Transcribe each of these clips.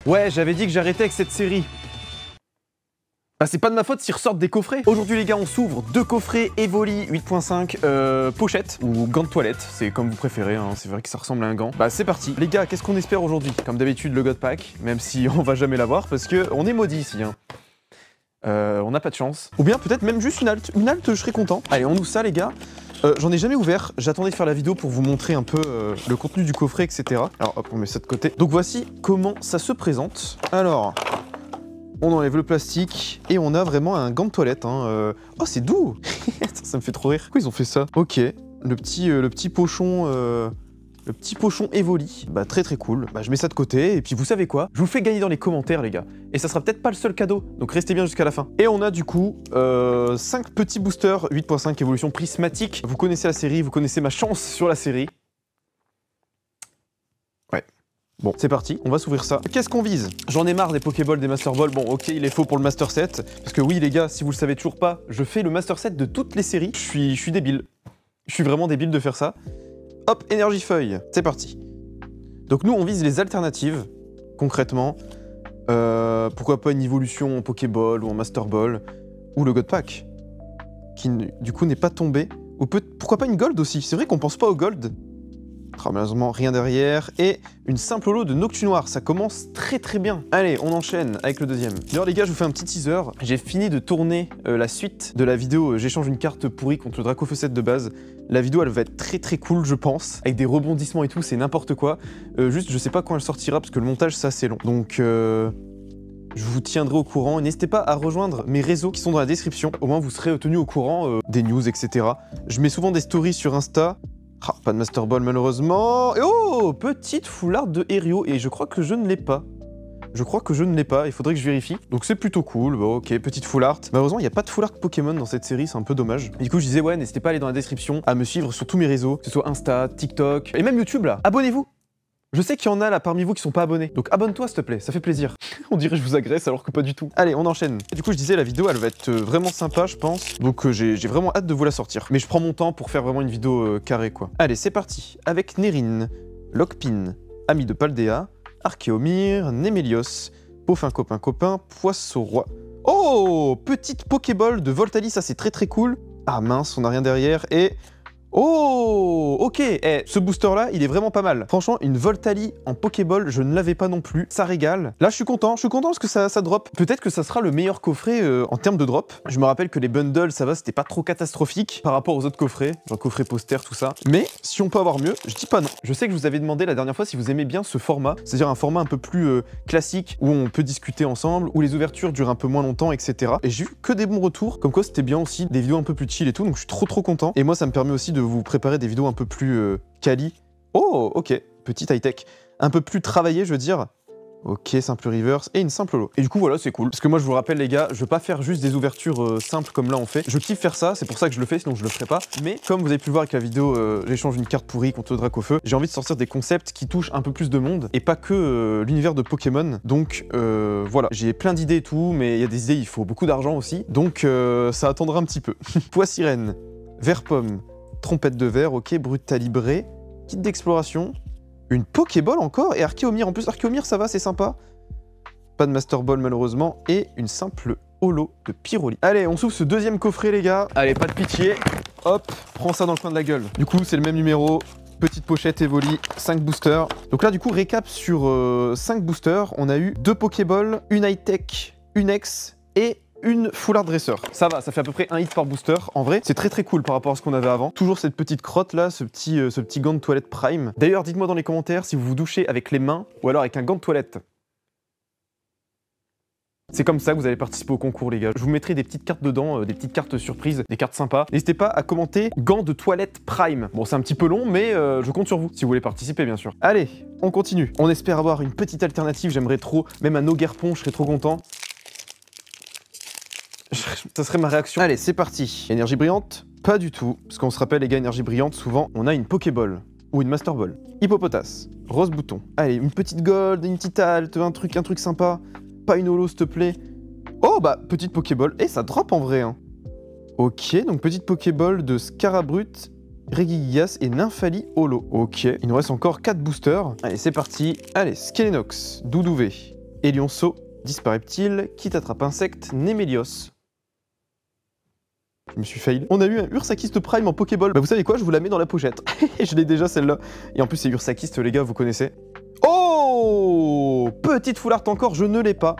Ouais, j'avais dit que j'arrêtais avec cette série. Bah c'est pas de ma faute s'ils ressortent des coffrets. Aujourd'hui les gars, on s'ouvre 2 coffrets Evoli 8.5 pochette ou gants de toilette, c'est comme vous préférez, hein. C'est vrai que ça ressemble à un gant. Bah c'est parti. Les gars, qu'est-ce qu'on espère aujourd'hui? Comme d'habitude le God Pack, même si on va jamais l'avoir parce que on est maudit ici, hein. On n'a pas de chance. Ou bien peut-être même juste une halte. Une halte, je serais content. Allez, on ouvre ça les gars. J'en ai jamais ouvert, j'attendais de faire la vidéo pour vous montrer un peu le contenu du coffret, etc. Alors hop, on met ça de côté. Donc voici comment ça se présente. Alors, on enlève le plastique et on a vraiment un gant de toilette. Hein. Oh, c'est doux. Ça me fait trop rire. Pourquoi ils ont fait ça? Ok, le petit pochon... Le petit pochon Evoli, bah très cool, bah je mets ça de côté, et puis vous savez quoi? Je vous fais gagner dans les commentaires les gars, et ça sera peut-être pas le seul cadeau, donc restez bien jusqu'à la fin. Et on a du coup 5 petits boosters 8.5 évolution prismatique. Vous connaissez la série, vous connaissez ma chance sur la série. Ouais. Bon, c'est parti, on va s'ouvrir ça. Qu'est-ce qu'on vise? J'en ai marre des Pokéballs, des Master Balls. Bon, ok, il est faux pour le Master Set, parce que oui les gars, si vous le savez toujours pas, je fais le Master Set de toutes les séries. Je suis débile. Je suis vraiment débile de faire ça. Hop, énergie feuille, c'est parti. Donc nous, on vise les alternatives, concrètement. Pourquoi pas une évolution en Pokéball ou en Master Ball, ou le God Pack, qui du coup n'est pas tombé. Ou pourquoi pas une Gold aussi? C'est vrai qu'on pense pas au Gold. Malheureusement, rien derrière. Et une simple holo de Noctunoir, ça commence très bien. Allez, on enchaîne avec le deuxième. D'ailleurs les gars, je vous fais un petit teaser. J'ai fini de tourner la suite de la vidéo j'échange une carte pourrie contre le Dracofeu 7 de base. La vidéo, elle va être très cool, je pense. Avec des rebondissements et tout, c'est n'importe quoi. Juste, je sais pas quand elle sortira, parce que le montage, c'est assez long. Donc, je vous tiendrai au courant. N'hésitez pas à rejoindre mes réseaux qui sont dans la description. Au moins, vous serez tenus au courant des news, etc. Je mets souvent des stories sur Insta. Ah, pas de Master Ball malheureusement. Et oh, petite foularde de Herio. Et je crois que je ne l'ai pas. Je crois que je ne l'ai pas, il faudrait que je vérifie. Donc c'est plutôt cool, bon, ok, petite full art. Malheureusement, il n'y a pas de full art Pokémon dans cette série, c'est un peu dommage. Et du coup, je disais, ouais, n'hésitez pas à aller dans la description, à me suivre sur tous mes réseaux, que ce soit Insta, TikTok, et même YouTube là. Abonnez-vous! Je sais qu'il y en a là parmi vous qui sont pas abonnés, donc abonne-toi s'il te plaît, ça fait plaisir. On dirait que je vous agresse alors que pas du tout. Allez, on enchaîne. Du coup, je disais, la vidéo, elle va être vraiment sympa, je pense. Donc j'ai vraiment hâte de vous la sortir. Mais je prends mon temps pour faire vraiment une vidéo carrée, quoi. Allez, c'est parti. Avec Nerine, Lockpin, Ami de Paldea, Archeomir, Némélios, Peaufin copain, Poisson-Roi. Oh, petite Pokéball de Voltali, ça c'est très cool. Ah mince, on n'a rien derrière et... Oh, ok, ce booster-là, il est vraiment pas mal. Franchement, une Voltali en Pokéball, je ne l'avais pas non plus. Ça régale. Là, je suis content parce que ça drop. Peut-être que ça sera le meilleur coffret en termes de drop. Je me rappelle que les bundles, ça va, c'était pas trop catastrophique par rapport aux autres coffrets, genre coffret poster, tout ça. Mais si on peut avoir mieux, je dis pas non. Je sais que je vous avais demandé la dernière fois si vous aimez bien ce format, c'est-à-dire un format un peu plus classique, où on peut discuter ensemble, où les ouvertures durent un peu moins longtemps, etc. Et j'ai eu que des bons retours, comme quoi c'était bien aussi, des vidéos un peu plus chill et tout, donc je suis trop content. Et moi, ça me permet aussi de vous préparer des vidéos un peu plus quali. Oh, ok, petit high-tech. Un peu plus travaillé, je veux dire. Ok, simple reverse et une simple holo. Et du coup, voilà, c'est cool. Parce que moi, je vous rappelle, les gars, je veux pas faire juste des ouvertures simples comme là on fait. Je kiffe faire ça, c'est pour ça que je le fais, sinon je le ferai pas. Mais comme vous avez pu le voir avec la vidéo, j'échange une carte pourrie contre le Dracofeu, j'ai envie de sortir des concepts qui touchent un peu plus de monde et pas que l'univers de Pokémon. Donc voilà, j'ai plein d'idées et tout, mais il y a des idées, il faut beaucoup d'argent aussi. Donc ça attendra un petit peu. Poissirène, Vert Pomme, Trompette de verre, ok, Brutalibré, kit d'exploration, une Pokéball encore, et Archeomir. En plus, Archeomir, ça va, c'est sympa. Pas de Master Ball, malheureusement, et une simple holo de Pyroli. Allez, on s'ouvre ce deuxième coffret, les gars. Allez, pas de pitié. Hop, prends ça dans le coin de la gueule. Du coup, c'est le même numéro. Petite pochette Evoli, 5 boosters. Donc là, du coup, récap sur 5 boosters. On a eu 2 Pokéballs, une high-tech, une X et une full art dresseur. Ça va, ça fait à peu près un hit par booster. En vrai, c'est très cool par rapport à ce qu'on avait avant. Toujours cette petite crotte là, ce petit gant de toilette Prime. D'ailleurs, dites-moi dans les commentaires si vous vous douchez avec les mains ou alors avec un gant de toilette. C'est comme ça que vous allez participer au concours, les gars. Je vous mettrai des petites cartes dedans, des petites cartes surprises, des cartes sympas. N'hésitez pas à commenter gants de toilette Prime. Bon, c'est un petit peu long, mais je compte sur vous, si vous voulez participer, bien sûr. Allez, on continue. On espère avoir une petite alternative, j'aimerais trop. Même un Ogerpon, je serais trop content. Ça serait ma réaction. Allez, c'est parti. Énergie brillante? Pas du tout. Parce qu'on se rappelle, les gars, énergie brillante, souvent, on a une Pokéball ou une Master Ball. Hippopotas, rose bouton. Allez, une petite gold, une petite halte, un truc sympa. Pas une holo, s'il te plaît. Oh, bah, petite Pokéball. Et ça drop en vrai, hein. Ok, donc petite Pokéball de Scarabrut, Regigigas et Nymphali holo. Ok, il nous reste encore 4 boosters. Allez, c'est parti. Allez, Skelenox, Doudouvé, Elionceau, Dispareptile, qui t'attrape insecte, Némélios. Je me suis fail. On a eu un Ursakist Prime en Pokéball. Bah vous savez quoi, je vous la mets dans la pochette. Je l'ai déjà celle-là. Et en plus c'est Ursakist les gars, vous connaissez. Oh, petite full art encore, je ne l'ai pas.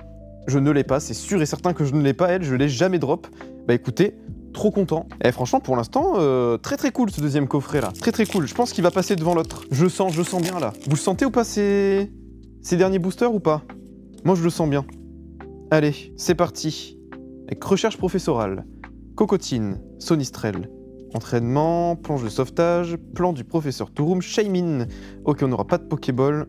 Je ne l'ai pas, c'est sûr et certain que je ne l'ai pas, elle, je l'ai jamais drop. Bah écoutez, trop content. Et franchement, pour l'instant, très cool ce deuxième coffret là. Très cool, je pense qu'il va passer devant l'autre. Je sens bien là. Vous le sentez ou pas ces derniers boosters ou pas? Moi je le sens bien. Allez, c'est parti. Avec recherche professorale. Cocotine, Sonistrel, entraînement, planche de sauvetage, plan du professeur Touroum, Shaymin. Ok, on n'aura pas de Pokéball.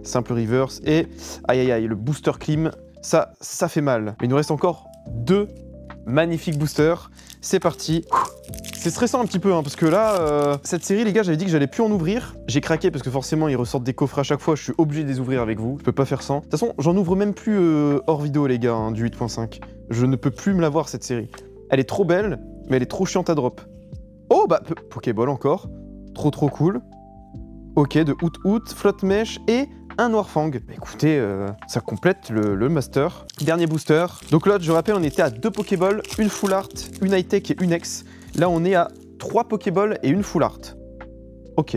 Simple reverse et... Aïe, le booster clim, ça fait mal. Mais il nous reste encore 2 magnifiques boosters. C'est parti. C'est stressant un petit peu, hein, parce que là, cette série, les gars, j'avais dit que j'allais plus en ouvrir. J'ai craqué parce que forcément, ils ressortent des coffrets à chaque fois. Je suis obligé de les ouvrir avec vous. Je peux pas faire sans. De toute façon, j'en ouvre même plus hors vidéo, les gars, hein, du 8.5. Je ne peux plus me la voir, cette série. Elle est trop belle, mais elle est trop chiante à drop. Oh, bah, Pokéball encore. Trop cool. Ok, de Out, Flotte Mèche et un Noirfang. Bah, écoutez, ça complète le master. Dernier booster. Donc là, je rappelle, on était à 2 Pokéballs, une Full Art, une High-Tech et une X. Là, on est à 3 Pokéballs et une Full Art. Ok,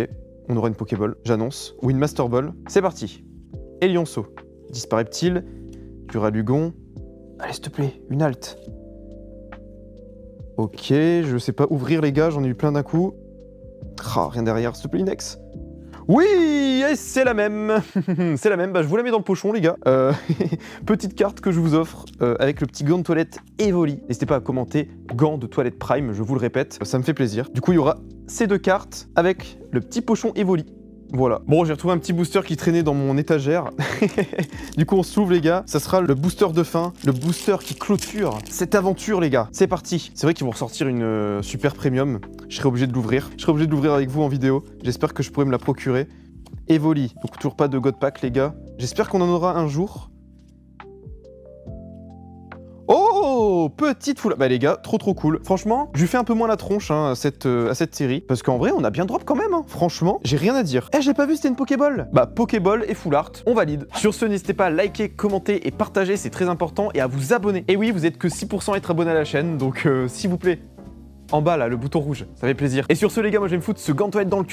on aura une Pokéball, j'annonce. Ou une Master Ball. C'est parti. Elionceau, Dispareptile, Duralugon. Allez, s'il te plaît, une Alt. Ok, je sais pas ouvrir les gars, j'en ai eu plein d'un coup. Ah, rien derrière, s'il te plaît, une X. Oui, et c'est la même. C'est la même, bah je vous la mets dans le pochon les gars. Petite carte que je vous offre avec le petit gant de toilette Evoli. N'hésitez pas à commenter gant de toilette Prime, je vous le répète, ça me fait plaisir. Du coup, il y aura ces 2 cartes avec le petit pochon Evoli. Voilà. Bon, j'ai retrouvé un petit booster qui traînait dans mon étagère. Du coup, on se l'ouvre, les gars. Ça sera le booster de fin, le booster qui clôture cette aventure, les gars. C'est parti. C'est vrai qu'ils vont ressortir une super premium. Je serai obligé de l'ouvrir. Je serai obligé de l'ouvrir avec vous en vidéo. J'espère que je pourrai me la procurer. Evoli. Donc, toujours pas de God Pack, les gars. J'espère qu'on en aura un jour. Oh, petite foule. Bah les gars, trop cool. Franchement, je lui fais un peu moins la tronche hein, à cette série. Parce qu'en vrai, on a bien drop quand même. Hein. Franchement, j'ai rien à dire. Eh, j'ai pas vu c'était une Pokéball. Bah, Pokéball et Full Art, on valide. Sur ce, n'hésitez pas à liker, commenter et partager, c'est très important. Et à vous abonner. Et oui, vous êtes que 6% à être abonné à la chaîne. Donc, s'il vous plaît, en bas là, le bouton rouge, ça fait plaisir. Et sur ce, les gars, moi je vais me foutre ce gant de toilette dans le cul.